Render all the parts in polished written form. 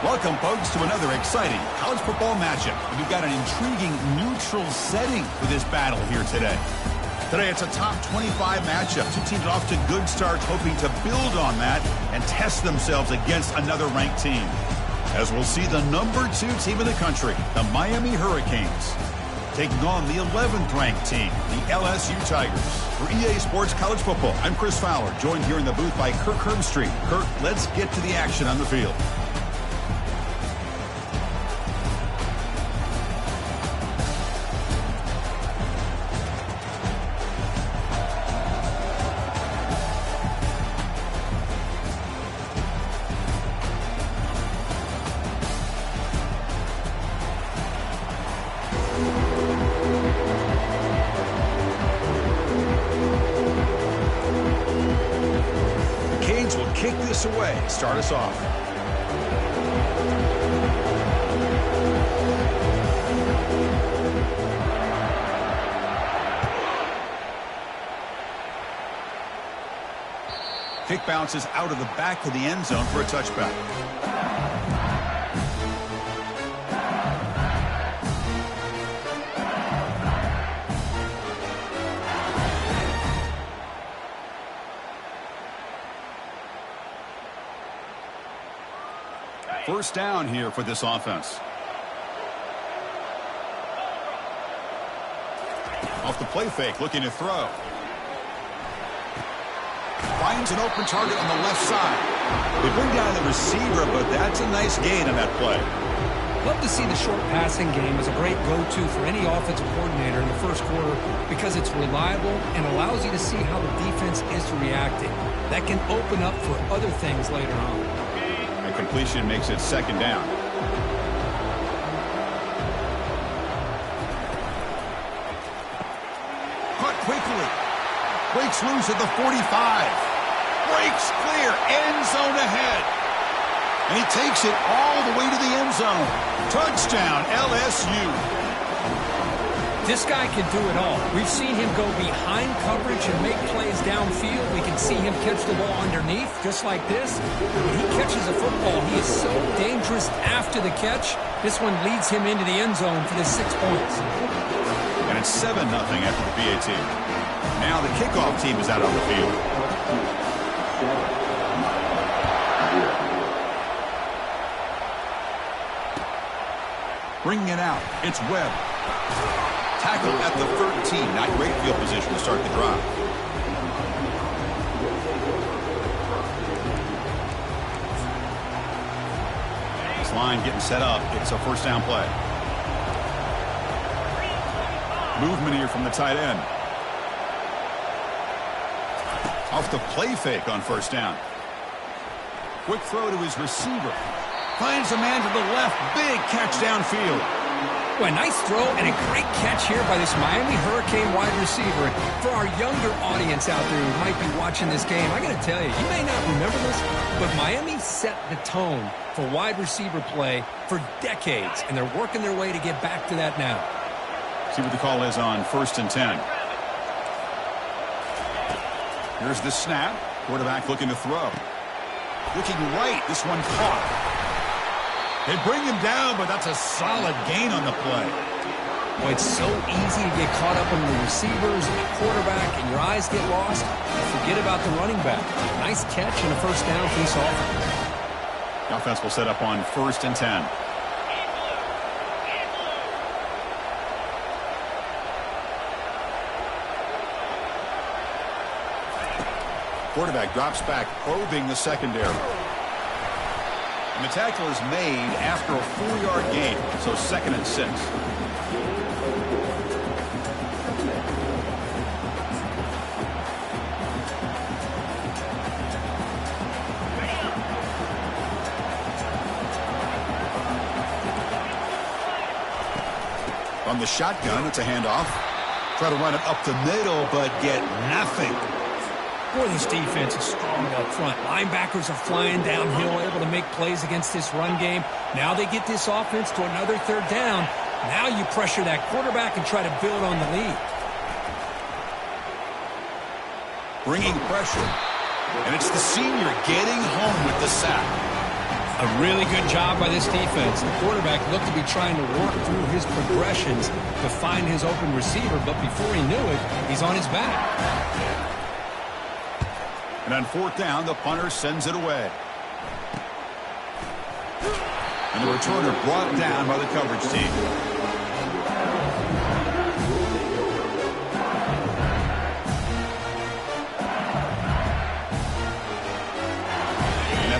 Welcome, folks, to another exciting college football matchup. We've got an intriguing neutral setting for this battle here today. Today, it's a top 25 matchup. Two teams off to good starts, hoping to build on that and test themselves against another ranked team. As we'll see the number 2 team in the country, the Miami Hurricanes, taking on the 11th ranked team, the LSU Tigers. For EA Sports College Football, I'm Chris Fowler, joined here in the booth by Kirk Herbstreit. Kirk, let's get to the action on the field. Will kick this away, start us off. Kick bounces out of the back of the end zone for a touchback. First down here for this offense. Off the play fake, looking to throw. Finds an open target on the left side. They bring down the receiver, but that's a nice gain on that play. Love to see the short passing game as a great go-to for any offensive coordinator in the first quarter because it's reliable and allows you to see how the defense is reacting. That can open up for other things later on. Completion makes it second down. Caught quickly. Breaks loose at the 45. Breaks clear. End zone ahead. And he takes it all the way to the end zone. Touchdown, LSU. This guy can do it all. We've seen him go behind coverage and make plays downfield. We can see him catch the ball underneath, just like this. When he catches a football, he is so dangerous after the catch. This one leads him into the end zone for the 6 points. And it's 7-0 after the BTA. Now the kickoff team is out on the field. Bringing it out, it's Webb. Tackle at the 13. Not great field position to start the drive. This line getting set up. It's a first down play. Movement here from the tight end. Off the play fake on first down. Quick throw to his receiver. Finds a man to the left. Big catch downfield. Well, a nice throw and a great catch here by this Miami Hurricane wide receiver. And for our younger audience out there who might be watching this game, I got to tell you, you may not remember this, but Miami set the tone for wide receiver play for decades, and they're working their way to get back to that now. See what the call is on 1st and 10. Here's the snap. Quarterback looking to throw. Looking right. This one caught. They bring him down, but that's a solid gain on the play. Well, it's so easy to get caught up in the receivers and the quarterback, and your eyes get lost. Forget about the running back. Nice catch and a first down for this offense. The offense will set up on 1st and 10. Quarterback drops back, probing the secondary. And the tackle is made after a 4-yard gain, so 2nd and 6. From the shotgun, it's a handoff. Try to run it up the middle, but get nothing. Boy, this defense is strong up front. Linebackers are flying downhill, able to make plays against this run game. Now they get this offense to another 3rd down. Now you pressure that quarterback and try to build on the lead. Bringing pressure. And it's the senior getting home with the sack. A really good job by this defense. The quarterback looked to be trying to work through his progressions to find his open receiver, but before he knew it, he's on his back. And on fourth down, the punter sends it away. And the returner brought down by the coverage team.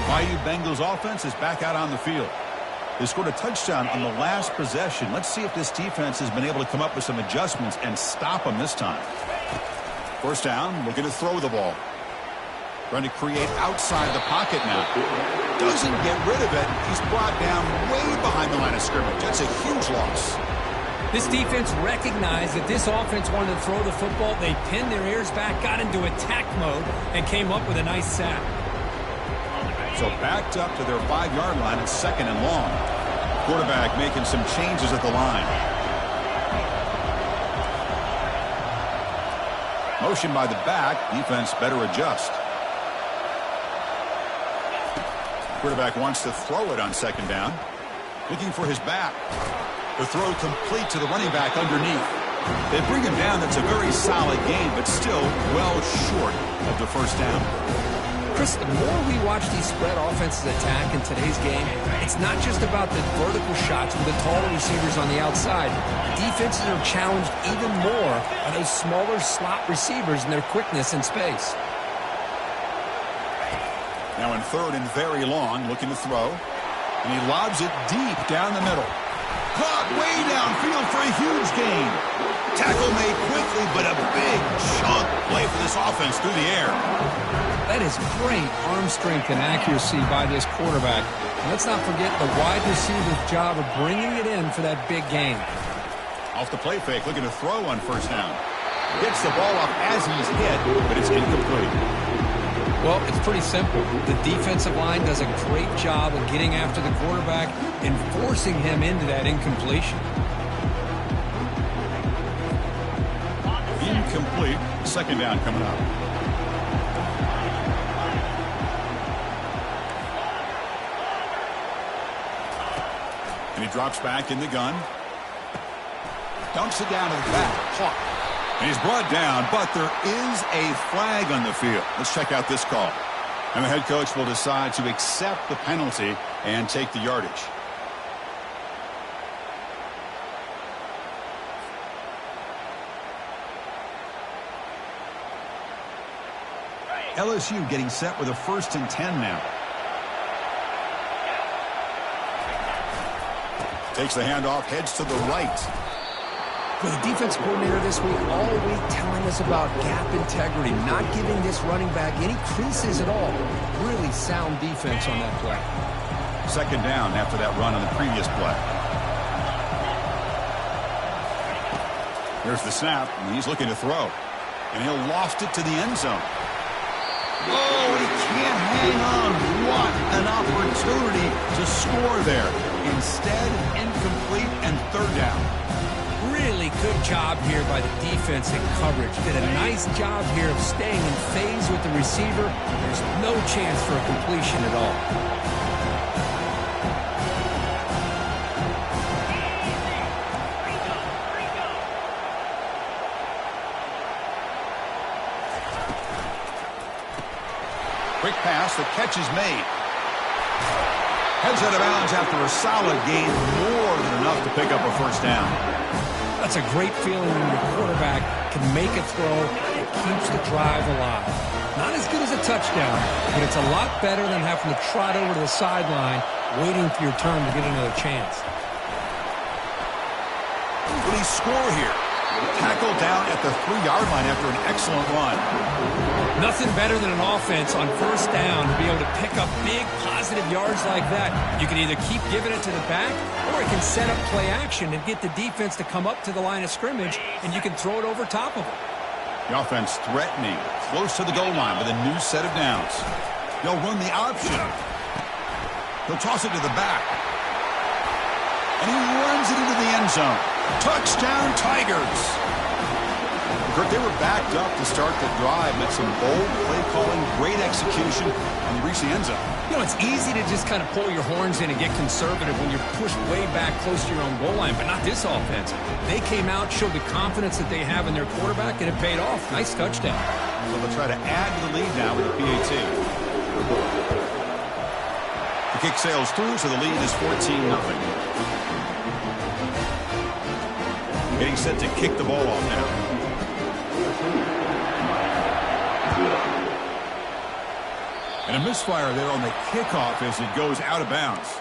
Bayou Bengals offense is back out on the field. They scored a touchdown on the last possession. Let's see if this defense has been able to come up with some adjustments and stop them this time. First down, looking to throw the ball. Trying to create outside the pocket now. Doesn't get rid of it. He's brought down way behind the line of scrimmage. That's a huge loss. This defense recognized that this offense wanted to throw the football. They pinned their ears back, got into attack mode, and came up with a nice sack. So backed up to their 5-yard line. It's second and long. Quarterback making some changes at the line. Motion by the back. Defense better adjust. Quarterback wants to throw it on second down. Looking for his back. The throw complete to the running back underneath. They bring him down. That's a very solid game, but still well short of the first down. Chris, the more we watch these spread offenses attack in today's game, it's not just about the vertical shots with the taller receivers on the outside. Defenses are challenged even more by those smaller slot receivers and their quickness in space. Now in third and very long, looking to throw. And he lobs it deep down the middle. Caught way downfield for a huge gain. Tackle made quickly, but a big chunk play for this offense through the air. That is great arm strength and accuracy by this quarterback. And let's not forget the wide receiver's job of bringing it in for that big gain. Off the play fake, looking to throw on first down. Gets the ball up as he's hit, but it's incomplete. Well, it's pretty simple. The defensive line does a great job of getting after the quarterback and forcing him into that incompletion. Incomplete. Second down coming up. And he drops back in the gun. Dumps it down to the back. Caught. And he's brought down, but there is a flag on the field. Let's check out this call. And the head coach will decide to accept the penalty and take the yardage. LSU getting set with a 1st and 10 now. Takes the handoff, heads to the right. Well, the defense coordinator this week all week telling us about gap integrity, not giving this running back any creases at all. Really sound defense on that play. Second down after that run on the previous play. Here's the snap, and he's looking to throw. And he'll loft it to the end zone. Oh, he can't hang on. What an opportunity to score there. Instead, incomplete and third down. Really good job here by the defense in coverage. Did a nice job here of staying in phase with the receiver. There's no chance for a completion at all. Quick pass, the catch is made. Heads out of bounds after a solid gain, more than enough to pick up a first down. That's a great feeling when your quarterback can make a throw and keeps the drive alive. Not as good as a touchdown, but it's a lot better than having to trot over to the sideline, waiting for your turn to get another chance. Will he score here? Tackled down at the 3-yard line after an excellent run. Nothing better than an offense on first down to be able to pick up big positive yards like that. You can either keep giving it to the back, or it can set up play action and get the defense to come up to the line of scrimmage, and you can throw it over top of them. The offense threatening, close to the goal line with a new set of downs. They'll run the option. He'll toss it to the back. And he runs it into the end zone. Touchdown, Tigers. The Kirk, they were backed up to start the drive, met some bold play calling, great execution, and they reached the end zone. You know, it's easy to just kind of pull your horns in and get conservative when you're pushed way back close to your own goal line, but not this offense. They came out, showed the confidence that they have in their quarterback, and it paid off. Nice touchdown. So they'll try to add to the lead now with the PAT. The kick sails through, so the lead is 14-0. Getting set to kick the ball off now. And a misfire there on the kickoff as it goes out of bounds.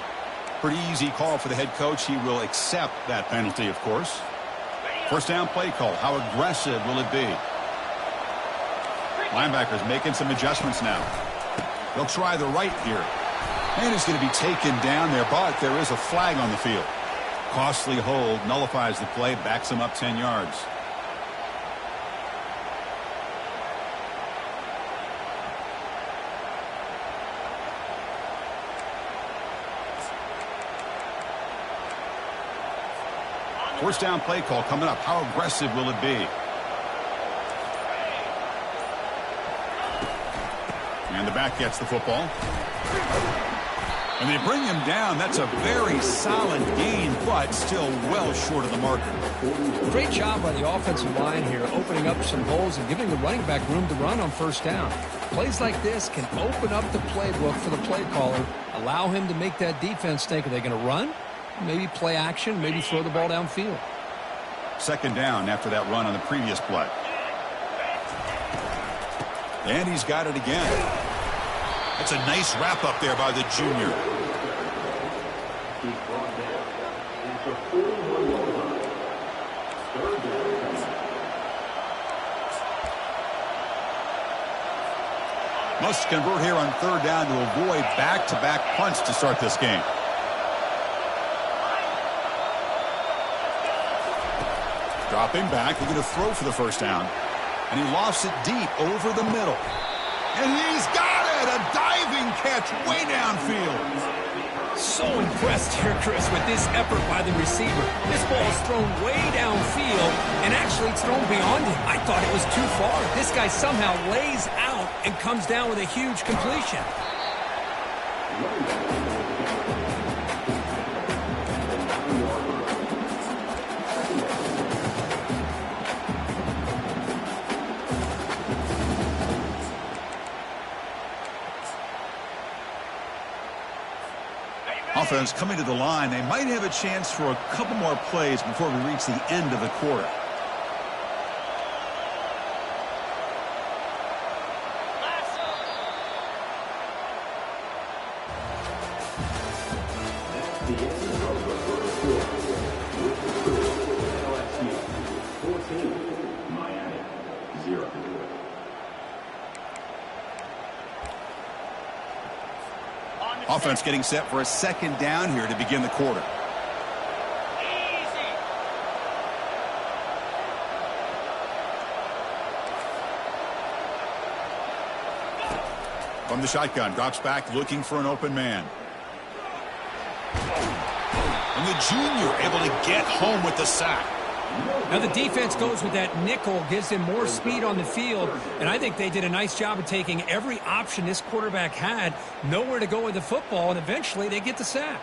Pretty easy call for the head coach. He will accept that penalty, of course. First down play call. How aggressive will it be? Linebackers making some adjustments now. They'll try the right here. And it's going to be taken down there, but there is a flag on the field. Costly hold, nullifies the play, backs him up 10 yards. First down play call coming up. How aggressive will it be? And the back gets the football. And they bring him down. That's a very solid gain, but still well short of the marker. Great job by the offensive line here, opening up some holes and giving the running back room to run on first down. Plays like this can open up the playbook for the play caller, allow him to make that defense think, are they going to run? Maybe play action, maybe throw the ball downfield. Second down after that run on the previous play. And he's got it again. That's a nice wrap up there by the junior. Must convert here on third down to avoid back-to-back punts to start this game. Dropping back, they're going to throw for the first down. And he lofts it deep over the middle. And he's got it! A diving catch way downfield. So impressed here, Chris, with this effort by the receiver. This ball's thrown way downfield, and actually it's thrown beyond him. I thought it was too far. This guy somehow lays out and comes down with a huge completion. Offense coming to the line. They might have a chance for a couple more plays before we reach the end of the quarter. Offense getting set for a second down here to begin the quarter. From the shotgun, drops back looking for an open man. And the junior able to get home with the sack. Now the defense goes with that nickel, gives him more speed on the field, and I think they did a nice job of taking every option this quarterback had, nowhere to go with the football, and eventually they get the sack.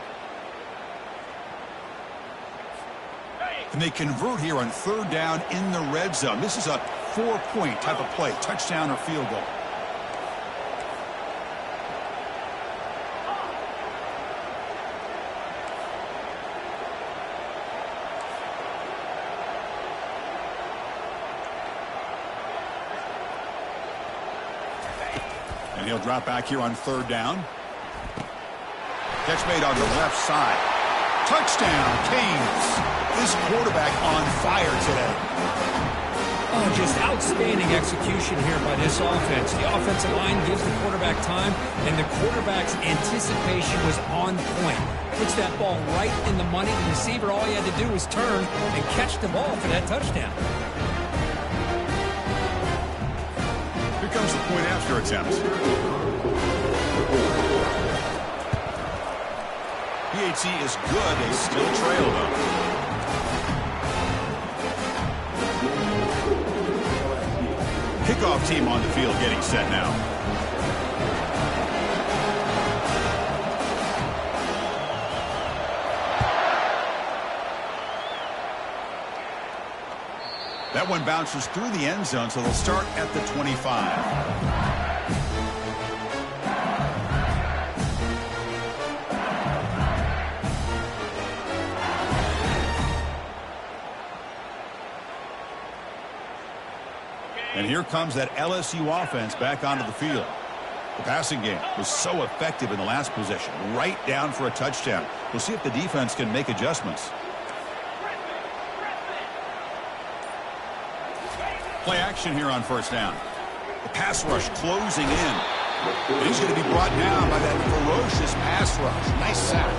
And they convert here on third down in the red zone. This is a 4-point type of play, touchdown or field goal. And he'll drop back here on third down. Catch made on the left side. Touchdown, Canes. This quarterback on fire today. Oh, just outstanding execution here by this offense. The offensive line gives the quarterback time, and the quarterback's anticipation was on point. Puts that ball right in the money. The receiver, all he had to do was turn and catch the ball for that touchdown. Here comes the point after attempt. BTA is good. They still trail, though. kickoff team on the field getting set now. That one bounces through the end zone, so they'll start at the 25. And here comes that LSU offense back onto the field. The passing game was so effective in the last possession, right down for a touchdown. We'll see if the defense can make adjustments. Play action here on first down. The pass rush closing in. He's going to be brought down by that ferocious pass rush. Nice sack.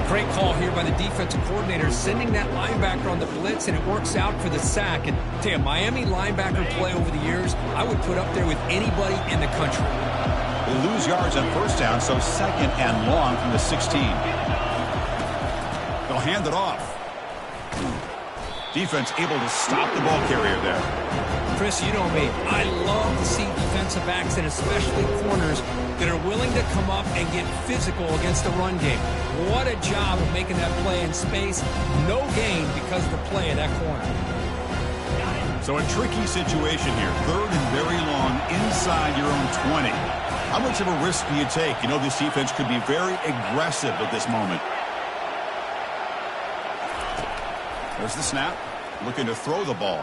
Great call here by the defensive coordinator, sending that linebacker on the blitz, and it works out for the sack. And tell you, Miami linebacker play over the years, I would put up there with anybody in the country. They lose yards on first down, so second and long from the 16. They'll hand it off. Defense able to stop the ball carrier there. Chris, you know me. I love to see defensive backs and especially corners that are willing to come up and get physical against the run game. What a job of making that play in space. No gain because of the play of that corner. So a tricky situation here. Third and very long inside your own 20. How much of a risk do you take? You know this defense could be very aggressive at this moment. There's the snap. Looking to throw the ball.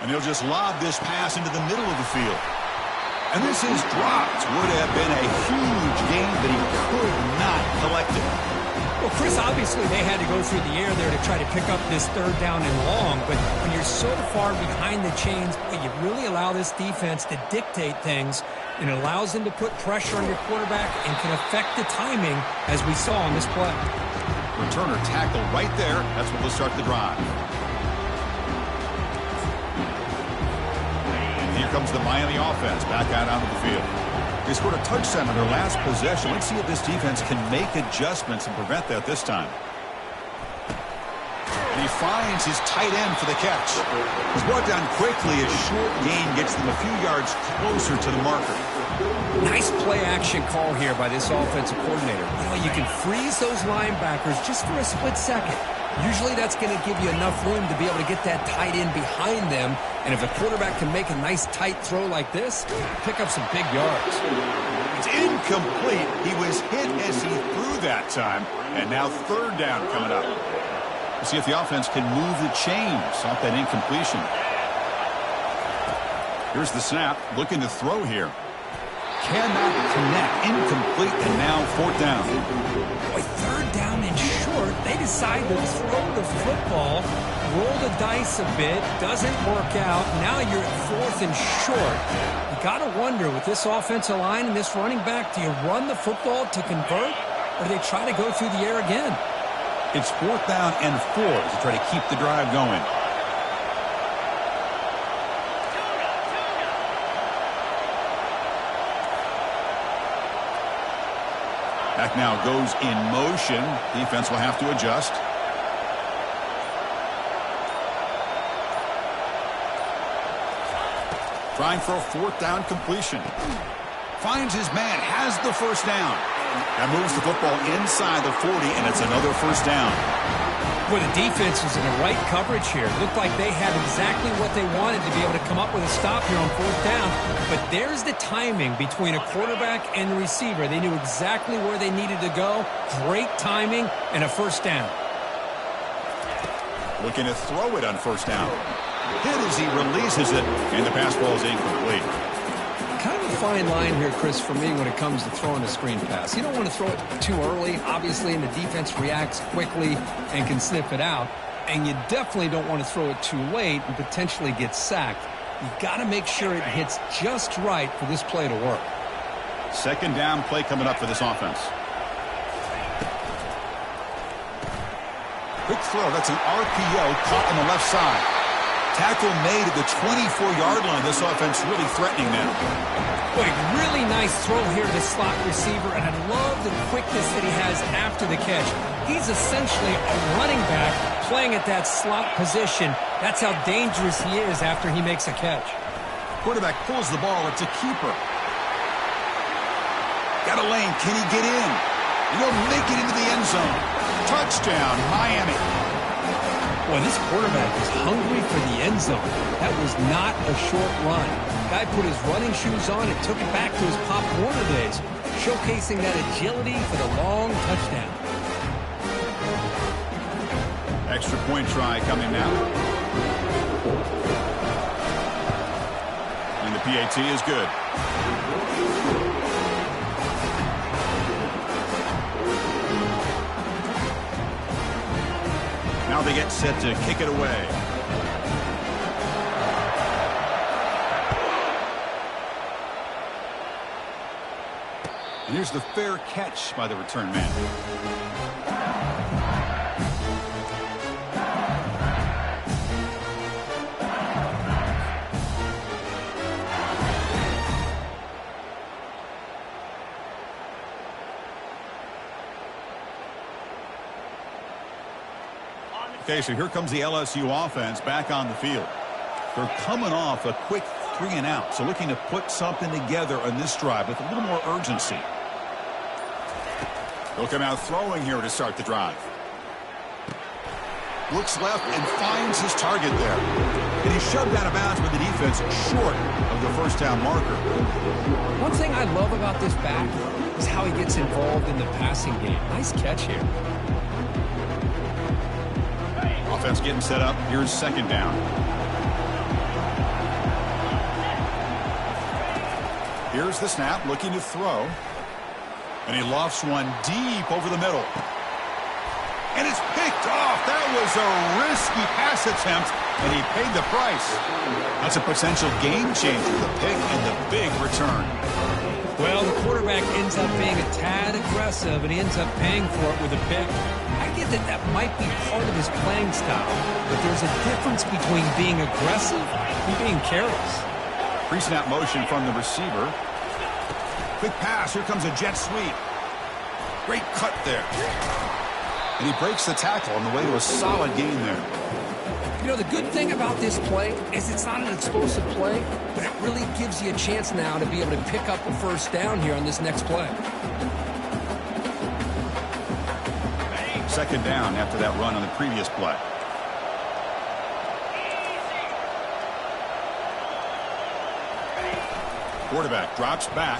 And he'll just lob this pass into the middle of the field. And this is dropped. Would have been a huge gain, but he could not collect it. Well, Chris, obviously they had to go through the air there to try to pick up this third down and long. But when you're so far behind the chains, you really allow this defense to dictate things. And it allows them to put pressure on your quarterback and can affect the timing, as we saw on this play. Returner tackle right there. That's what will start the drive. And here comes the Miami offense back out onto the field. They scored a touchdown on their last possession. Let's see if this defense can make adjustments and prevent that this time. And he finds his tight end for the catch. He's brought down quickly. A short gain gets them a few yards closer to the marker. Nice play-action call here by this offensive coordinator. You know, you can freeze those linebackers just for a split second. Usually that's going to give you enough room to be able to get that tight end behind them. And if a quarterback can make a nice tight throw like this, pick up some big yards. It's incomplete. He was hit as he threw that time. And now third down coming up. We'll see if the offense can move the chains off that incompletion. Here's the snap. Looking to throw here. Cannot connect. Incomplete, and now fourth down. Boy, third down and short. They decide to throw the football, roll the dice a bit, doesn't work out. Now you're at fourth and short. You got to wonder, with this offensive line and this running back, do you run the football to convert, or do they try to go through the air again? It's fourth down and 4 to try to keep the drive going. Back now goes in motion. Defense will have to adjust. Trying for a fourth down completion. Finds his man, has the first down. That moves the football inside the 40, and it's another first down. Boy, the defense was in the right coverage here. It looked like they had exactly what they wanted to be able to come up with a stop here on fourth down. But there's the timing between a quarterback and the receiver. They knew exactly where they needed to go. Great timing and a first down. Looking to throw it on first down. Hit as he releases it, and the pass ball is incomplete. Kind of a fine line here, Chris, for me when it comes to throwing a screen pass. You don't want to throw it too early, obviously, and the defense reacts quickly and can sniff it out. And you definitely don't want to throw it too late and potentially get sacked. You got to make sure it hits just right for this play to work. Second down play coming up for this offense. Quick throw. That's an RPO caught on the left side. Tackle made at the 24-yard line. This offense really threatening them. Boy, really nice throw here to the slot receiver, and I love the quickness that he has after the catch. He's essentially a running back playing at that slot position. That's how dangerous he is after he makes a catch. Quarterback pulls the ball. It's a keeper. Got a lane. Can he get in? He'll make it into the end zone. Touchdown, Miami. Boy, this quarterback is hungry for the end zone. That was not a short run. Guy put his running shoes on and took it back to his Pop Warner days, showcasing that agility for the long touchdown. Extra point try coming now. And the PAT is good. Now they get set to kick it away. And here's the fair catch by the return man. Okay, so here comes the LSU offense back on the field. They're coming off a quick 3-and-out, so looking to put something together on this drive with a little more urgency. They'll come out throwing here to start the drive. Looks left and finds his target there. And he's shoved out of bounds with the defense short of the first down marker. One thing I love about this back is how he gets involved in the passing game. Nice catch here. Offense getting set up. Here's second down. Here's the snap, looking to throw. And he lofts one deep over the middle. And it's picked off. That was a risky pass attempt, and he paid the price. That's a potential game changer, the pick and the big return. Well, the quarterback ends up being a tad aggressive, and he ends up paying for it with a pick. I get that that might be part of his playing style, but there's a difference between being aggressive and being careless. Pre-snap motion from the receiver. Quick pass. Here comes a jet sweep. Great cut there. And he breaks the tackle on the way to a solid gain there. You know, the good thing about this play is it's not an explosive play, but it really gives you a chance now to be able to pick up a first down here on this next play. Second down after that run on the previous play. Quarterback drops back.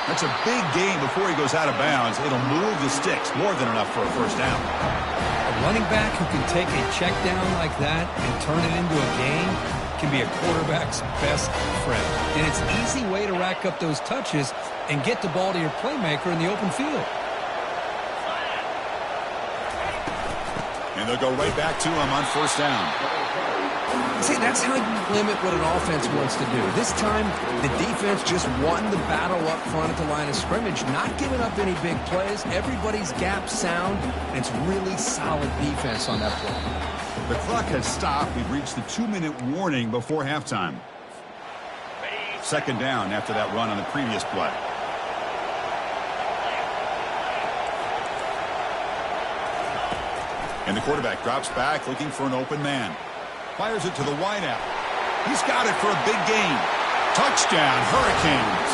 That's a big gain before he goes out of bounds. It'll move the sticks, more than enough for a first down. A running back who can take a check down like that and turn it into a gain can be a quarterback's best friend. And it's an easy way to rack up those touches and get the ball to your playmaker in the open field. And they'll go right back to him on first down. See, that's how you limit what an offense wants to do. This time, the defense just won the battle up front at the line of scrimmage, not giving up any big plays. Everybody's gap sound, and it's really solid defense on that play. The clock has stopped. We've reached the 2-minute warning before halftime. Second down after that run on the previous play. And the quarterback drops back looking for an open man. Fires it to the wideout. He's got it for a big gain. Touchdown, Hurricanes.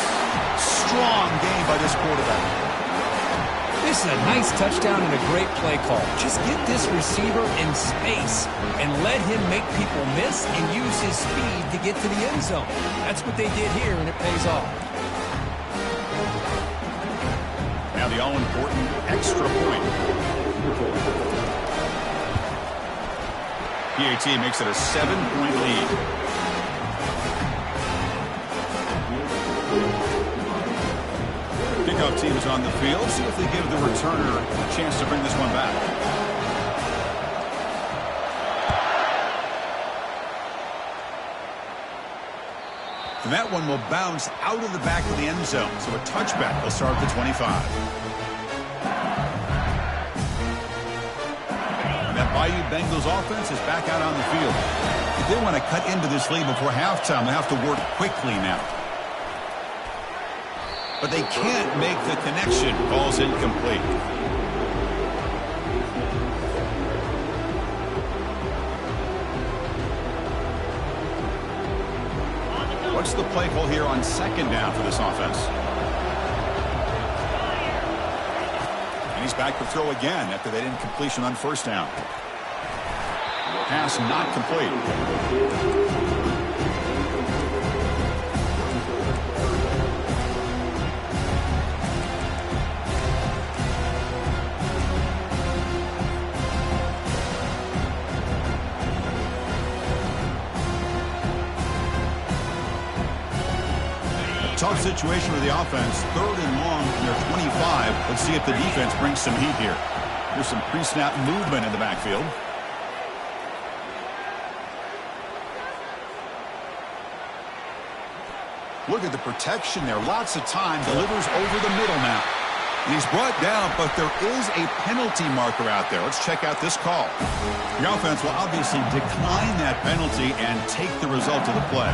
Strong game by this quarterback. This is a nice touchdown and a great play call. Just get this receiver in space and let him make people miss and use his speed to get to the end zone. That's what they did here, and it pays off. Now the all-important extra point. BTA makes it a 7-point lead. Kickoff team is on the field. See if they give the returner a chance to bring this one back. And that one will bounce out of the back of the end zone. So a touchback will start at the 25. That Bayou Bengals offense is back out on the field. If they want to cut into this lead before halftime, they have to work quickly now. But they can't make the connection. Ball's incomplete. What's the play call here on second down for this offense? And he's back to throw again after that incompletion on first down. Pass not complete. Tough situation for the offense. 3rd and long from their 25. Let's see if the defense brings some heat here. There's some pre-snap movement in the backfield. Look at the protection there. Lots of time. Delivers over the middle now. And he's brought down, but there is a penalty marker out there. Let's check out this call. The offense will obviously decline that penalty and take the result of the play.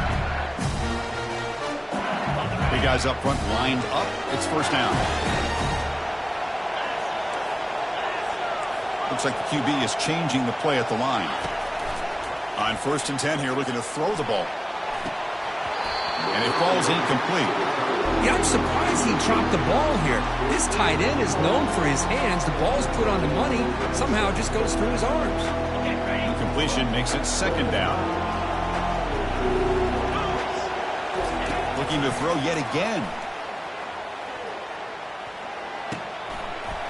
Big guys up front lined up. It's first down. Looks like the QB is changing the play at the line. On 1st and 10 here, looking to throw the ball. And it falls incomplete. Yeah, I'm surprised he dropped the ball here. This tight end is known for his hands. The ball's put on the money. Somehow it just goes through his arms. Incompletion makes it 2nd down. Looking to throw yet again.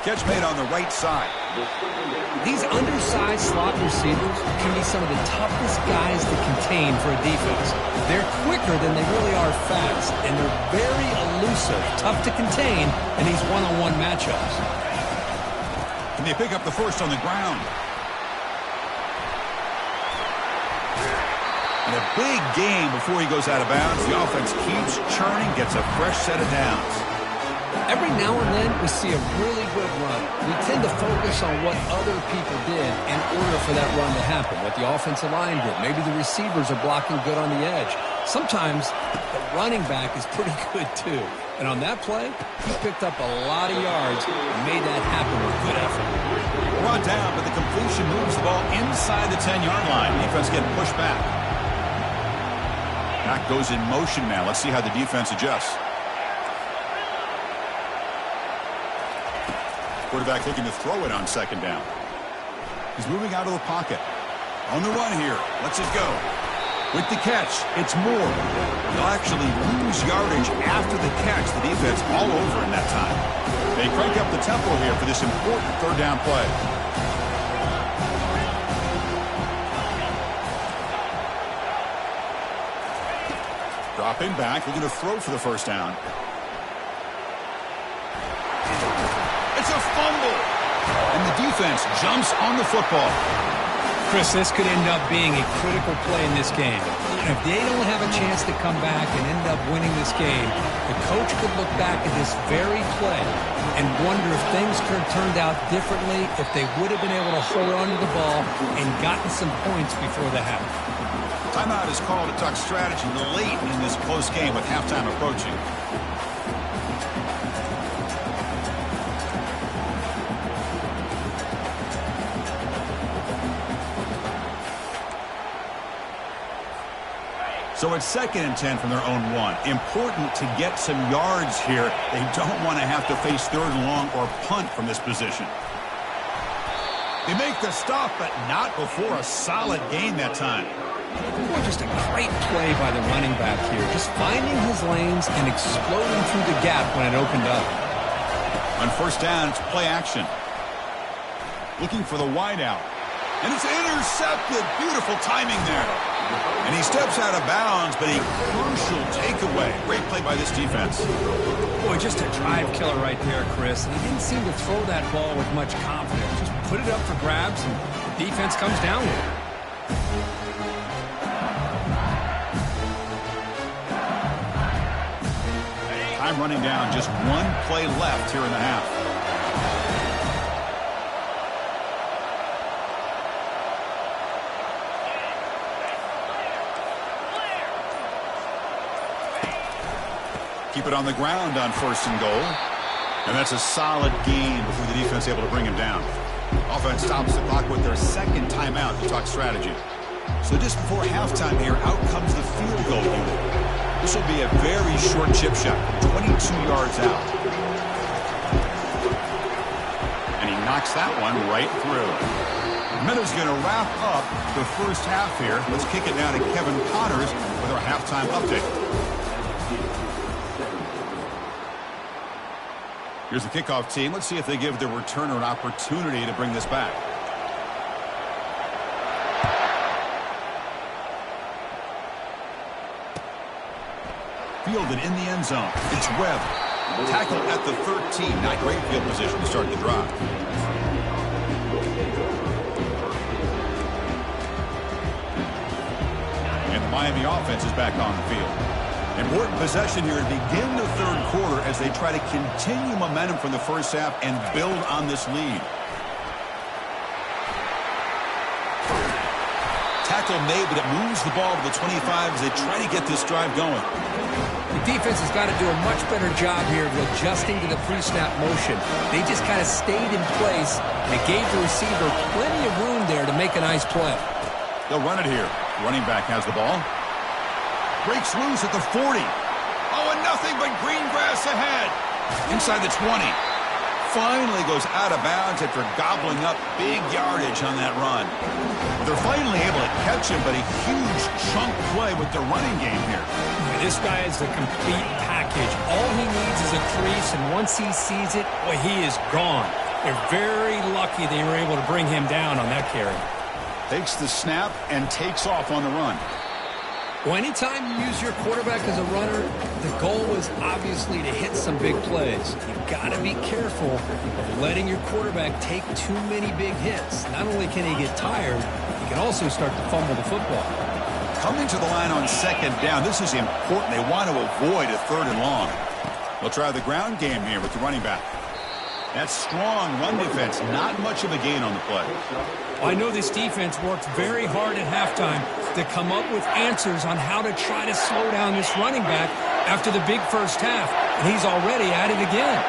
Catch made on the right side. These undersized slot receivers can be some of the toughest guys to contain for a defense. They're quicker than they really are fast, and they're very elusive, tough to contain in these one-on-one matchups. And they pick up the first on the ground. And a big gain before he goes out of bounds. The offense keeps churning, gets a fresh set of downs. Every now and then we see a really good run. We tend to focus on what other people did in order for that run to happen, what the offensive line did. Maybe the receivers are blocking good on the edge. Sometimes the running back is pretty good too. And on that play, he picked up a lot of yards and made that happen with good effort. Brought down, but the completion moves the ball inside the 10-yard line. Defense getting pushed back. Back goes in motion now. Let's see how the defense adjusts. Quarterback looking to throw it on 2nd down. He's moving out of the pocket. On the run here. Lets it go. With the catch, it's Moore. He'll actually lose yardage after the catch. The defense all over in that time. They crank up the tempo here for this important 3rd down play. Dropping back, looking to throw for the 1st down. It's a fumble. And the defense jumps on the football. Chris, this could end up being a critical play in this game. If they don't have a chance to come back and end up winning this game, the coach could look back at this very play and wonder if things could have turned out differently, if they would have been able to hold on to the ball and gotten some points before the half. Timeout is called to talk strategy late in this close game with halftime approaching. So it's 2nd and 10 from their own 1. Important to get some yards here. They don't want to have to face 3rd and long or punt from this position. They make the stop, but not before a solid gain that time. Boy, just a great play by the running back here. Just finding his lanes and exploding through the gap when it opened up. On 1st down, it's play action. Looking for the wideout. And it's intercepted. Beautiful timing there. And he steps out of bounds, but a crucial takeaway. Great play by this defense. Boy, just a drive killer right there, Chris. And he didn't seem to throw that ball with much confidence. Just put it up for grabs, and the defense comes down with it. Time running down. Just 1 play left here in the half. Keep it on the ground on 1st and goal. And that's a solid gain before the defense able to bring him down. Offense stops the clock with their 2nd timeout to talk strategy. So just before halftime here, out comes the field goal unit. This This will be a very short chip shot, 22 yards out. And he knocks that one right through. Miller's going to wrap up the first half here. Let's kick it now to Kevin Connors with our halftime update. Here's the kickoff team. Let's see if they give their returner an opportunity to bring this back. Fielded in the end zone. It's Webb. Tackle at the 13. Not great field position to start the drive. And the Miami offense is back on the field. Important possession here to begin the third quarter as they try to continue momentum from the first half and build on this lead. Tackle made, but it moves the ball to the 25 as they try to get this drive going. The defense has got to do a much better job here of adjusting to the pre-snap motion. They just kind of stayed in place and gave the receiver plenty of room there to make a nice play. They'll run it here. Running back has the ball. Breaks loose at the 40. Oh, and nothing but green grass ahead. Inside the 20. Finally goes out of bounds after gobbling up big yardage on that run. They're finally able to catch him, but a huge chunk play with the running game here. This guy is a complete package. All he needs is a crease, and once he sees it, boy, he is gone. They're very lucky they were able to bring him down on that carry. Takes the snap and takes off on the run. Well, anytime you use your quarterback as a runner, the goal is obviously to hit some big plays. You've got to be careful of letting your quarterback take too many big hits. Not only can he get tired, he can also start to fumble the football. Coming to the line on second down, this is important. They want to avoid a third and long. They'll try the ground game here with the running back. That strong run defense, not much of a gain on the play. I know this defense worked very hard at halftime to come up with answers on how to try to slow down this running back after the big first half, and he's already at it again.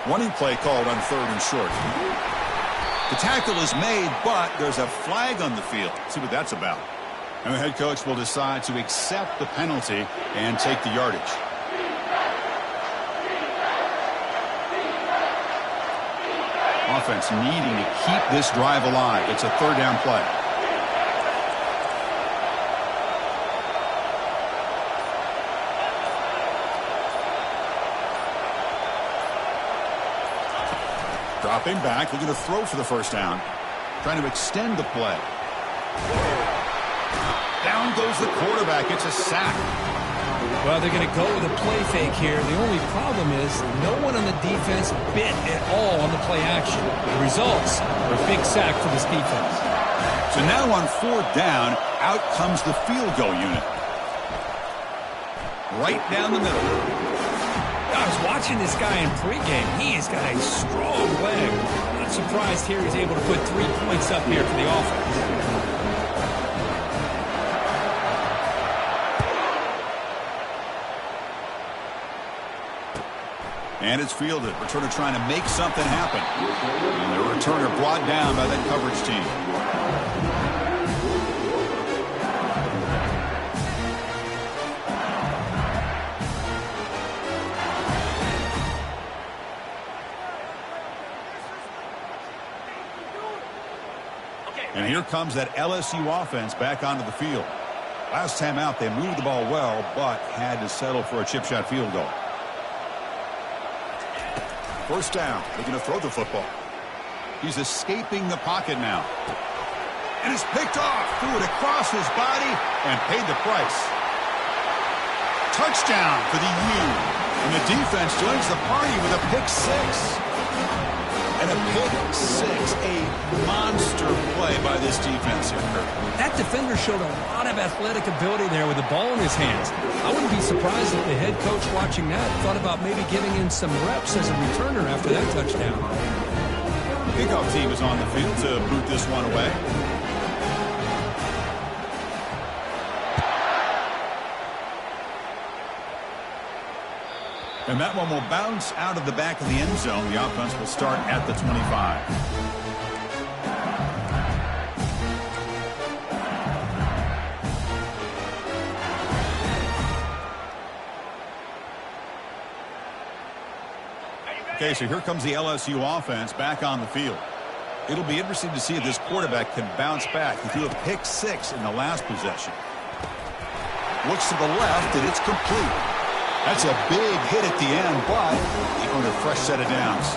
Running play called on third and short. The tackle is made, but there's a flag on the field. Let's see what that's about. And the head coach will decide to accept the penalty and take the yardage. Offense needing to keep this drive alive. It's a third down play. Dropping back, looking to throw for the first down. Trying to extend the play. Down goes the quarterback. It's a sack. Well, they're going to go with a play fake here. The only problem is no one on the defense bit at all on the play action. The results are a big sack for this defense. So now on fourth down, out comes the field goal unit. Right down the middle. I was watching this guy in pregame. He has got a strong leg. I'm not surprised here he's able to put 3 points up here for the offense. And it's fielded. Returner trying to make something happen. And the returner brought down by that coverage team. And here comes that LSU offense back onto the field. Last time out, they moved the ball well, but had to settle for a chip shot field goal. First down. They're going to throw the football. He's escaping the pocket now. And it's picked off. Threw it across his body and paid the price. Touchdown for the U. And the defense joins the party with a pick six. And a pick six. A monster play by this defense here. That defender showed a lot of athletic ability there with the ball in his hands. I wouldn't be surprised if the head coach watching that thought about maybe giving him some reps as a returner after that touchdown. Kickoff team is on the field to boot this one away. And that one will bounce out of the back of the end zone. The offense will start at the 25. Okay, so here comes the LSU offense back on the field. It'll be interesting to see if this quarterback can bounce back. He threw a pick-6 in the last possession. Looks to the left, and it's complete. That's a big hit at the end, but he earned a fresh set of downs.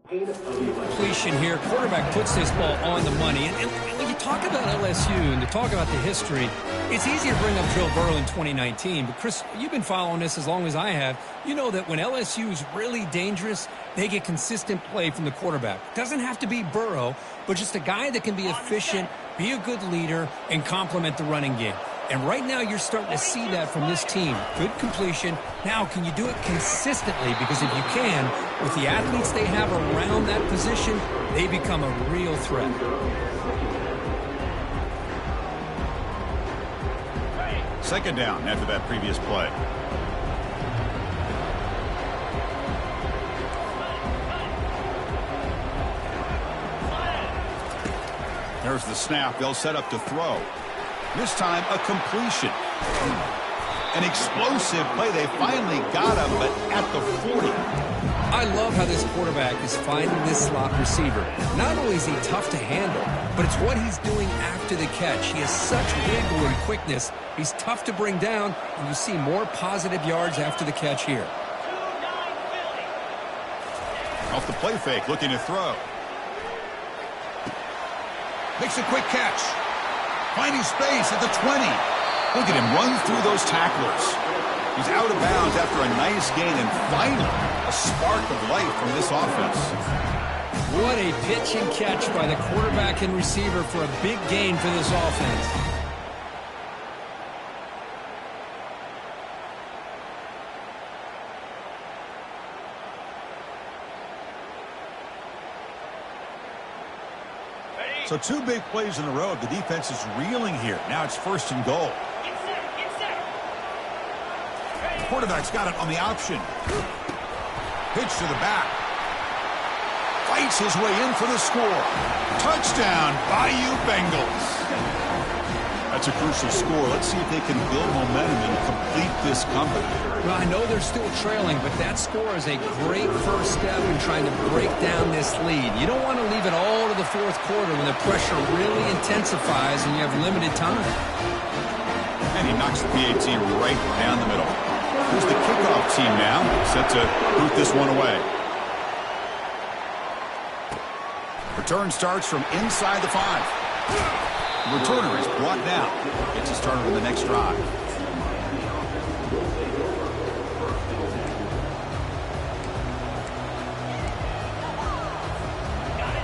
Completion here. Quarterback puts this ball on the money. And when you talk about LSU and you talk about the history, it's easy to bring up Joe Burrow in 2019. But, Chris, you've been following this as long as I have. You know that when LSU is really dangerous, they get consistent play from the quarterback. Doesn't have to be Burrow, but just a guy that can be efficient, be a good leader, and complement the running game. And right now you're starting to see that from this team. Good completion. Now, can you do it consistently? Because if you can, with the athletes they have around that position, they become a real threat. Second down after that previous play. There's the snap. They'll set up to throw. This time, a completion. An explosive play. They finally got him, but at the 40. I love how this quarterback is finding this slot receiver. Not only is he tough to handle, but it's what he's doing after the catch. He has such wiggle and quickness. He's tough to bring down, and you see more positive yards after the catch here. Off the play fake, looking to throw. Makes a quick catch. Finding space at the 20. Look at him run through those tacklers. He's out of bounds after a nice gain, and finally, a spark of life from this offense. What a pitch and catch by the quarterback and receiver for a big gain for this offense. So 2 big plays in a row. The defense is reeling here. Now it's 1st and goal. The quarterback's got it on the option. Pitch to the back. Fights his way in for the score. Touchdown, Bayou Bengals. That's a crucial score. Let's see if they can build momentum and complete this comeback. Well, I know they're still trailing, but that score is a great first step in trying to break down this lead. You don't want to leave it all to the 4th quarter when the pressure really intensifies and you have limited time. And he knocks the PAT right down the middle. Here's the kickoff team now, set to boot this one away. Return starts from inside the 5. The returner is brought down. Gets us started on the next drive.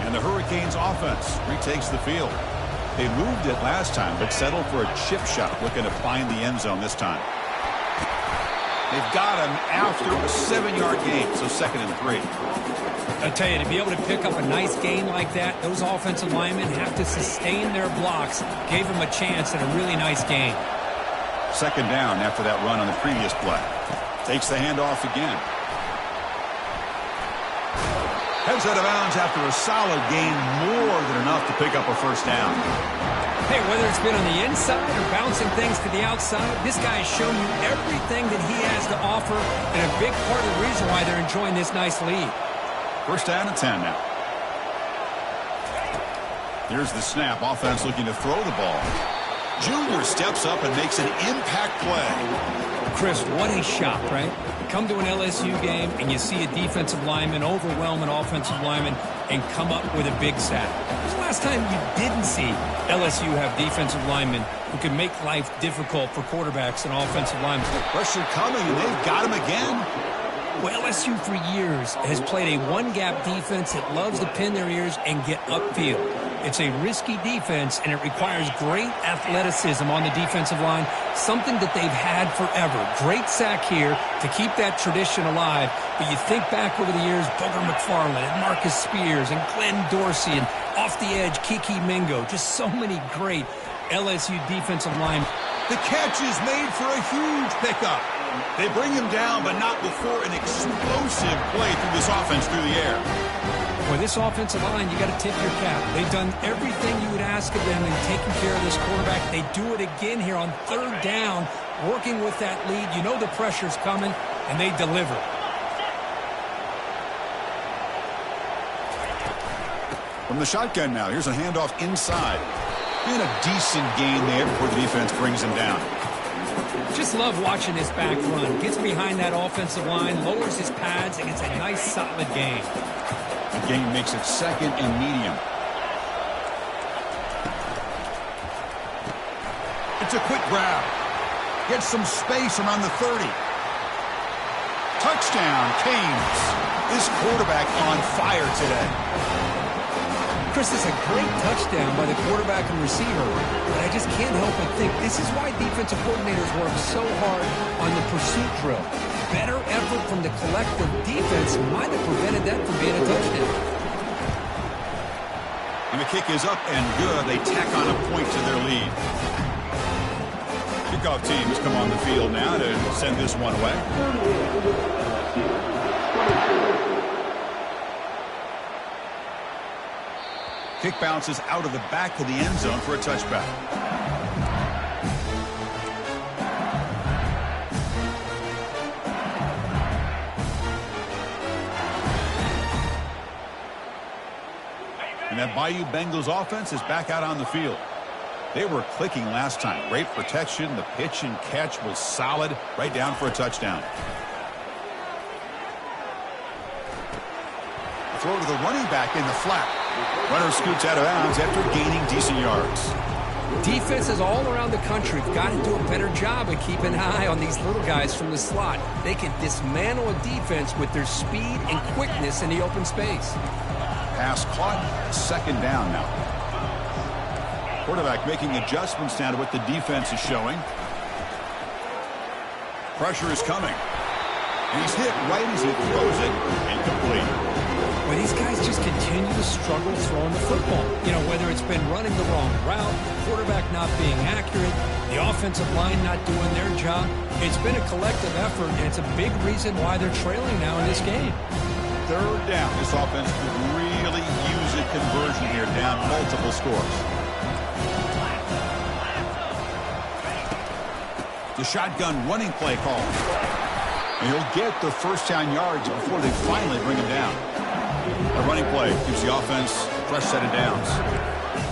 And the Hurricanes offense retakes the field. They moved it last time, but settled for a chip shot, looking to find the end zone this time. They've got him after a 7-yard gain, so 2nd and 3. I tell you, to be able to pick up a nice gain like that, those offensive linemen have to sustain their blocks. Gave them a chance at a really nice gain. 2nd down after that run on the previous play. Takes the handoff again. Heads out of bounds after a solid gain, more than enough to pick up a 1st down. Hey, whether it's been on the inside or bouncing things to the outside, this guy has shown you everything that he has to offer, and a big part of the reason why they're enjoying this nice lead. 1st down and 10 now. Here's the snap. Offense looking to throw the ball. Junior steps up and makes an impact play. Chris, what a shot, right? You come to an LSU game and you see a defensive lineman overwhelm an offensive lineman and come up with a big sack. When's the last time you didn't see LSU have defensive linemen who can make life difficult for quarterbacks and offensive linemen? Pressure coming, and they've got him again. Well, LSU for years has played a one-gap defense that loves to pin their ears and get upfield. It's a risky defense, and it requires great athleticism on the defensive line, something that they've had forever. Great sack here to keep that tradition alive. But you think back over the years, Booger McFarland and Marcus Spears and Glenn Dorsey and off the edge, Kiki Mingo. Just so many great LSU defensive line. The catch is made for a huge pickup. They bring him down, but not before an explosive play through this offense through the air. Boy, this offensive line, you got to tip your cap. They've done everything you would ask of them in taking care of this quarterback. They do it again here on third down, working with that lead. You know the pressure's coming, and they deliver. From the shotgun now, here's a handoff inside. And a decent gain there before the defense brings him down. Just love watching this back run. Gets behind that offensive line, lowers his pads, and gets a nice solid gain. The gain makes it second and medium. It's a quick grab. Gets some space around the 30. Touchdown, Canes. This quarterback on fire today. Chris, is a great touchdown by the quarterback and receiver, but I just can't help but think this is why defensive coordinators work so hard on the pursuit drill. Better effort from the collective defense might have prevented that from being a touchdown. And the kick is up and good. They tack on a point to their lead. Kickoff teams come on the field now to send this one away. Kick bounces out of the back of the end zone for a touchback. And that Bayou Bengals offense is back out on the field. They were clicking last time. Great protection. The pitch and catch was solid. Right down for a touchdown. Throw to the running back in the flat. Runner scoots out of bounds after gaining decent yards. Defenses all around the country have got to do a better job of keeping an eye on these little guys from the slot. They can dismantle a defense with their speed and quickness in the open space. Pass caught. Second down now. Quarterback making adjustments now to what the defense is showing. Pressure is coming. And he's hit right as he throws it. Incomplete. Well, these guys just continue to struggle throwing the football. You know, whether it's been running the wrong route, the quarterback not being accurate, the offensive line not doing their job. It's been a collective effort, and it's a big reason why they're trailing now in this game. Third down. This offense could really use a conversion here, down multiple scores. The shotgun running play call. And he'll get the first down yards before they finally bring him down. A running play gives the offense a fresh set of downs.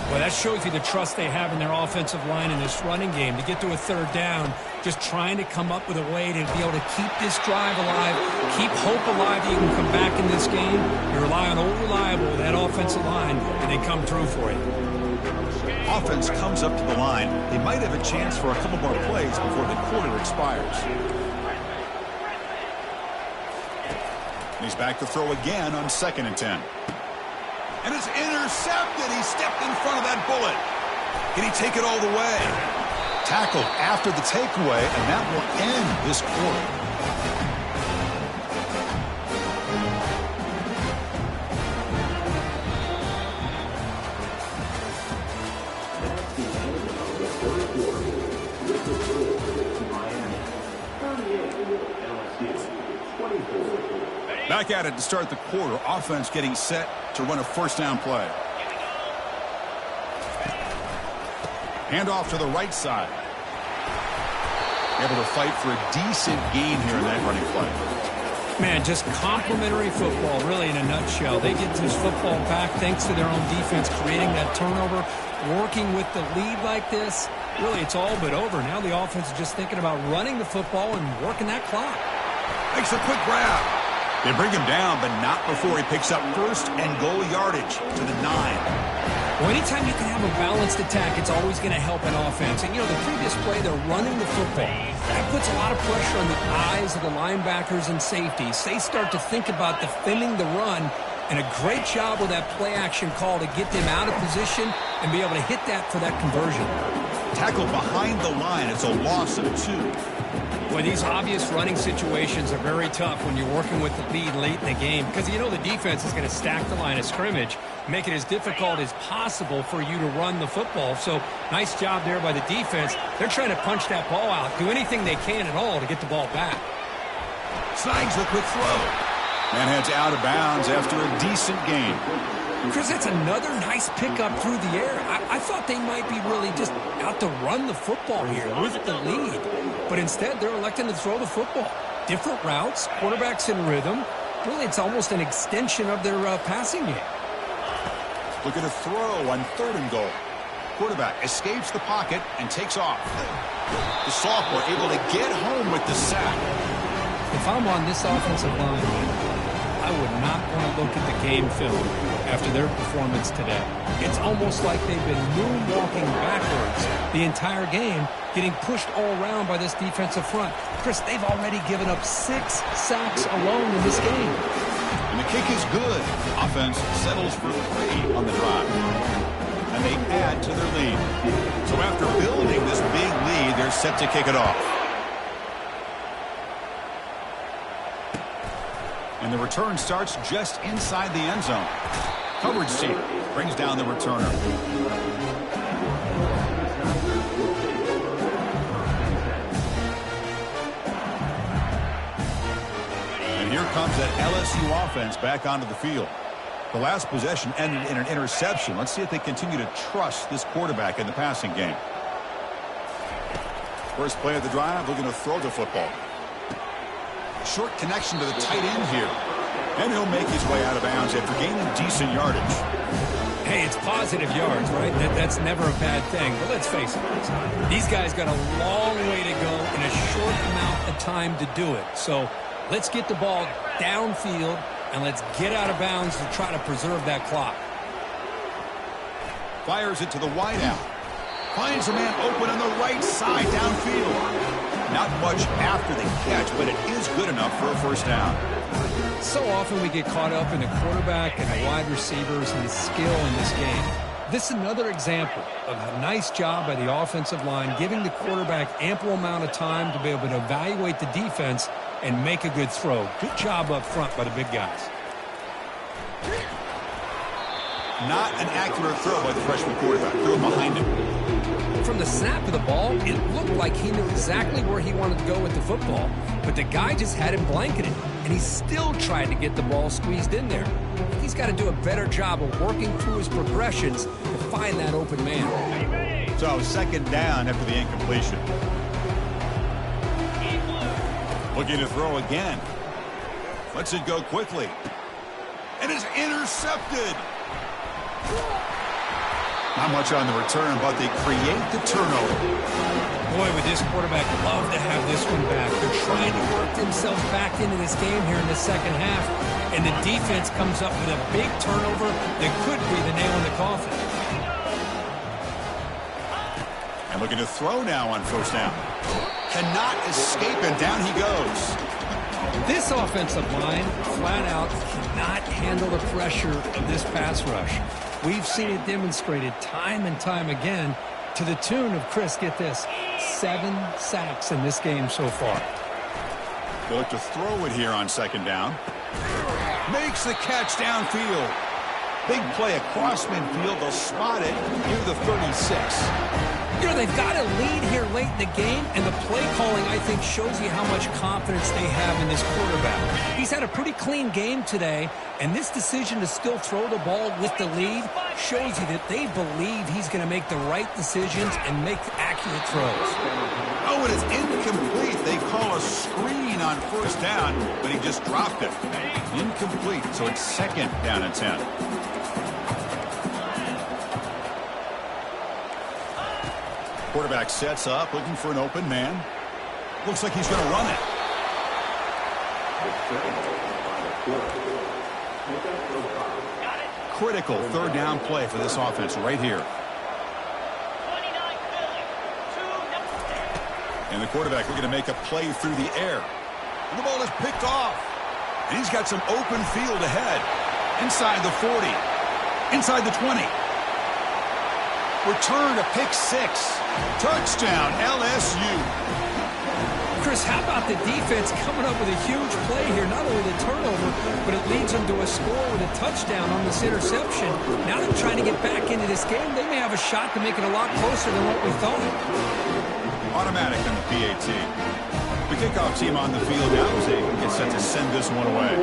Well, that shows you the trust they have in their offensive line in this running game. To get to a third down, just trying to come up with a way to be able to keep this drive alive, keep hope alive that you can come back in this game. You rely on old reliable, that offensive line, and they come through for you. Offense comes up to the line. They might have a chance for a couple more plays before the quarter expires. He's back to throw again on 2nd and 10. And it's intercepted. He stepped in front of that bullet. Can he take it all the way? Tackled after the takeaway, and that will end this quarter. Back at it to start the quarter. Offense getting set to run a first down play. Handoff to the right side. Able to fight for a decent gain here in that running play. Man, just complimentary football, really, in a nutshell. They get this football back thanks to their own defense, creating that turnover, working with the lead like this. Really, it's all but over. Now the offense is just thinking about running the football and working that clock. Makes a quick grab. They bring him down, but not before he picks up first and goal yardage to the 9. Well, anytime you can have a balanced attack, it's always going to help an offense. And, you know, the previous play, they're running the football. That puts a lot of pressure on the eyes of the linebackers and safeties. They start to think about defending the run, and a great job with that play-action call to get them out of position and be able to hit that for that conversion. Tackled behind the line. It's a loss of 2. Well, these obvious running situations are very tough when you're working with the lead late in the game because you know the defense is going to stack the line of scrimmage, make it as difficult as possible for you to run the football. So nice job there by the defense. They're trying to punch that ball out, do anything they can at all to get the ball back. Snags the quick throw. And heads out of bounds after a decent gain. Chris, that's another nice pickup through the air. I thought they might be really just out to run the football here with the lead. But instead, they're electing to throw the football. Different routes, quarterbacks in rhythm. Really, it's almost an extension of their passing game. Look at a throw on 3rd and goal. Quarterback escapes the pocket and takes off. The sophomore able to get home with the sack. If I'm on this offensive line, I would not want to look at the game film after their performance today. It's almost like they've been moonwalking backwards the entire game, getting pushed all around by this defensive front. Chris, they've already given up 6 sacks alone in this game. And the kick is good. Offense settles for 3 on the drive. And they add to their lead. So after building this big lead, they're set to kick it off. And the return starts just inside the end zone. Coverage team brings down the returner. And here comes that LSU offense back onto the field. The last possession ended in an interception. Let's see if they continue to trust this quarterback in the passing game. First play of the drive, looking to throw the football. Short connection to the tight end here. And he'll make his way out of bounds after gaining decent yardage. Hey, it's positive yards, right? That's never a bad thing. But let's face it, these guys got a long way to go in a short amount of time to do it. So let's get the ball downfield and let's get out of bounds to try to preserve that clock. Fires it to the wideout. Finds a man open on the right side downfield. Not much after the catch, but it is good enough for a first down. So often we get caught up in the quarterback and the wide receivers and the skill in this game. This is another example of a nice job by the offensive line, giving the quarterback ample amount of time to be able to evaluate the defense and make a good throw. Good job up front by the big guys. Not an accurate throw by the freshman quarterback. Threw it behind him. From the snap of the ball, it looked like he knew exactly where he wanted to go with the football, but the guy just had him blanketed, and he still tried to get the ball squeezed in there. He's got to do a better job of working through his progressions to find that open man. So second down after the incompletion. Looking to throw again. Lets it go quickly. And it's intercepted. Not much on the return, but they create the turnover. Boy, would this quarterback love to have this one back. They're trying to work themselves back into this game here in the second half, and the defense comes up with a big turnover that could be the nail in the coffin. And looking to throw now on first down. Cannot escape, and down he goes. This offensive line, flat out, cannot handle the pressure of this pass rush. We've seen it demonstrated time and time again to the tune of, Chris, get this, 7 sacks in this game so far. They look to throw it here on second down. Makes the catch downfield. Big play across midfield. They'll spot it near the 36. You know, they've got a lead here late in the game, and the play calling, I think, shows you how much confidence they have in this quarterback. He's had a pretty clean game today, and this decision to still throw the ball with the lead shows you that they believe he's going to make the right decisions and make accurate throws. Oh, and it's incomplete. They call a screen on first down, but he just dropped it. Incomplete, so it's second down and 10. Quarterback sets up, looking for an open man. Looks like he's going to run it. Critical third down play for this offense right here. And the quarterback looking to make a play through the air. And the ball is picked off. And he's got some open field ahead. Inside the 40. Inside the 20. Return to pick 6. Touchdown, LSU. Chris, how about the defense coming up with a huge play here? Not only the turnover, but it leads them to a score with a touchdown on this interception. Now they're trying to get back into this game. They may have a shot to make it a lot closer than what we thought. Automatic in the BAT. The kickoff team on the field now is able to get set to send this one away.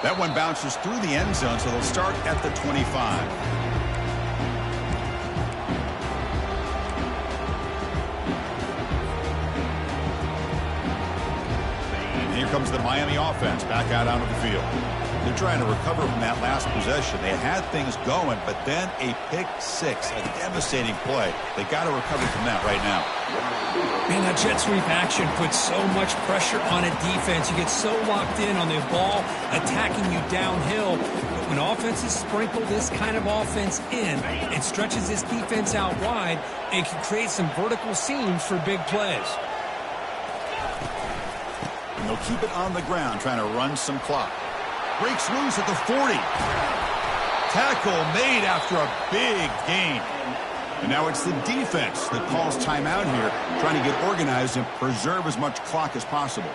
That one bounces through the end zone, so they'll start at the 25. Here comes the Miami offense back out onto the field. They're trying to recover from that last possession. They had things going, but then a pick six, a devastating play. They got to recover from that right now. Man, that jet sweep action puts so much pressure on a defense. You get so locked in on the ball attacking you downhill. But when offenses sprinkle this kind of offense in, it stretches this defense out wide and can create some vertical seams for big plays. And they'll keep it on the ground, trying to run some clock. Breaks loose at the 40. Tackle made after a big gain. And now it's the defense that calls timeout here, trying to get organized and preserve as much clock as possible.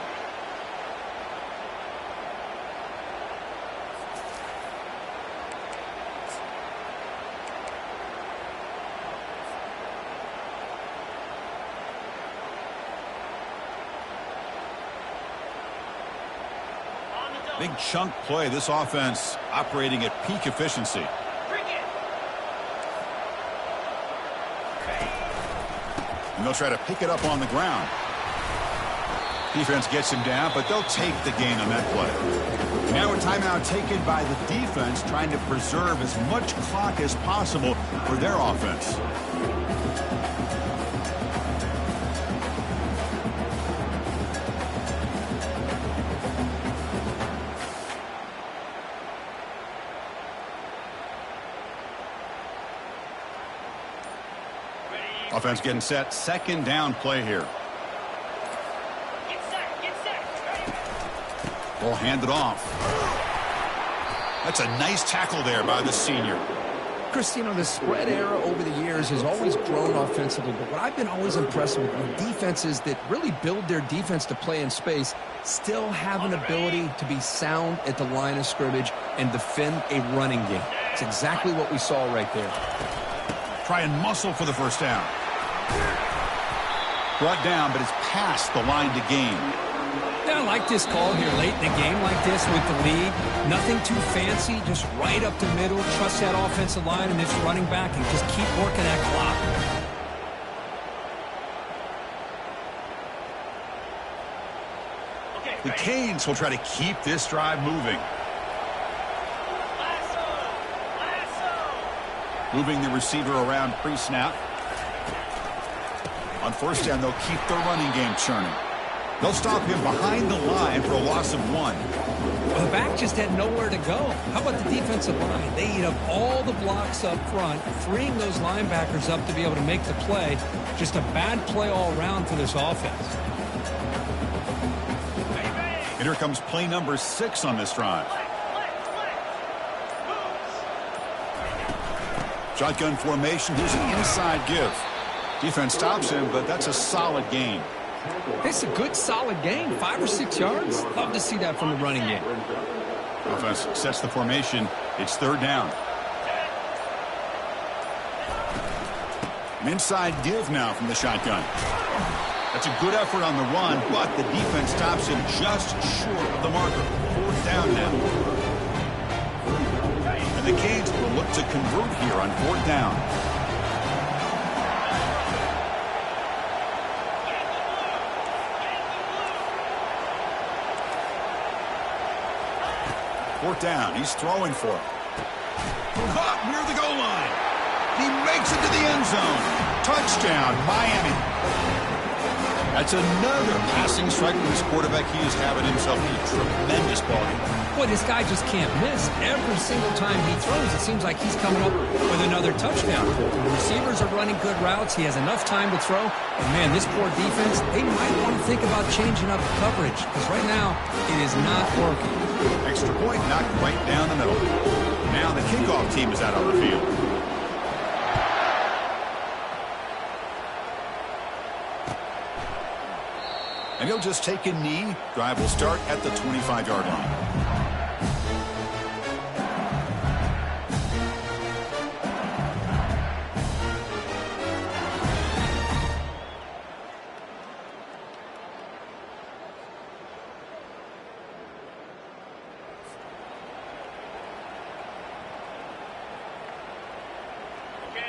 Big chunk play. This offense operating at peak efficiency. And they'll try to pick it up on the ground. Defense gets him down, but they'll take the gain on that play. Now a timeout taken by the defense, trying to preserve as much clock as possible for their offense. Offense getting set. Second down play here. Get set. Ball handed off. That's a nice tackle there by the senior. Chris, you know, the spread era over the years has always grown offensively, but what I've been always impressed with defenses that really build their defense to play in space still have an ability to be sound at the line of scrimmage and defend a running game. It's exactly what we saw right there. Try and muscle for the first down. Brought down, but it's past the line to gain. Yeah, I like this call here late in the game like this with the lead. Nothing too fancy, just right up the middle. Trust that offensive line and this running back and just keep working that clock. The Canes will try to keep this drive moving. Moving the receiver around pre-snap. On first down, they'll keep the running game churning. They'll stop him behind the line for a loss of 1. Well, the back just had nowhere to go. How about the defensive line? They eat up all the blocks up front, freeing those linebackers up to be able to make the play. Just a bad play all around for this offense. And here comes play number 6 on this drive. Shotgun formation. Here's an inside give. Defense stops him, but that's a solid gain. It's a good, solid gain. 5 or 6 yards. Love to see that from the running game. Offense sets the formation. It's third down. An inside give now from the shotgun. That's a good effort on the run, but the defense stops him just short of the marker. Fourth down now. And the Canes will look to convert here on fourth down. Fourth down. He's throwing for it. Caught near the goal line. He makes it to the end zone. Touchdown, Miami. That's another passing strike from this quarterback. He is having himself a tremendous ball game. Boy, this guy just can't miss. Every single time he throws, it seems like he's coming up with another touchdown. The receivers are running good routes. He has enough time to throw. And, man, this poor defense, they might want to think about changing up the coverage because right now it is not working. Extra point knocked right down the middle. Now the kickoff team is out on the field. And he'll just take a knee. Drive will start at the 25-yard line.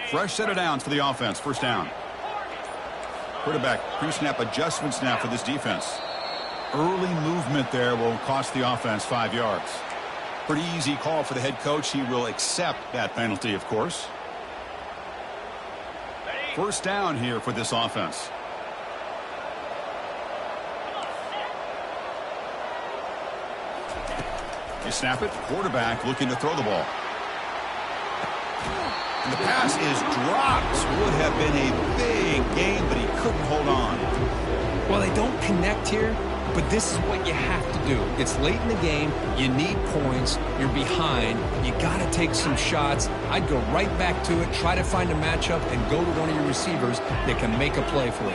Fresh set of downs for the offense. First down. Quarterback pre-snap adjustment snap for this defense. Early movement there will cost the offense 5 yards. Pretty easy call for the head coach. He will accept that penalty, of course. First down here for this offense. You snap it. Quarterback looking to throw the ball. And the pass is dropped. Would have been a big gain, but he couldn't hold on. Well, they don't connect here, but this is what you have to do. It's late in the game. You need points. You're behind. You got to take some shots. I'd go right back to it, try to find a matchup, and go to one of your receivers that can make a play for you.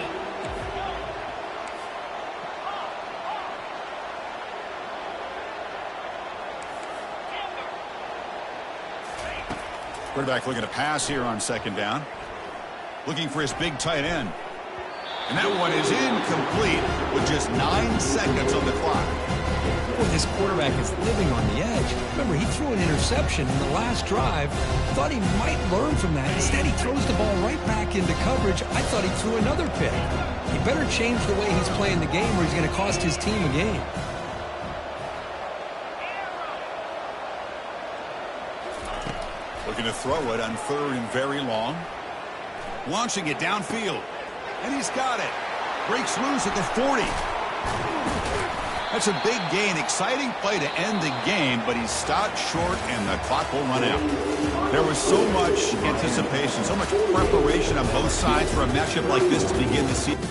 Quarterback looking to pass here on second down. Looking for his big tight end. And that one is incomplete with just 9 seconds on the clock. Boy, this quarterback is living on the edge. Remember, he threw an interception in the last drive. Thought he might learn from that. Instead, he throws the ball right back into coverage. I thought he threw another pick. He better change the way he's playing the game or he's going to cost his team a game. Looking to throw it on third and very long. Launching it downfield. And he's got it. Breaks loose at the 40. That's a big gain. Exciting play to end the game, but he's stopped short and the clock will run out. There was so much anticipation, so much preparation on both sides for a matchup like this to begin the season.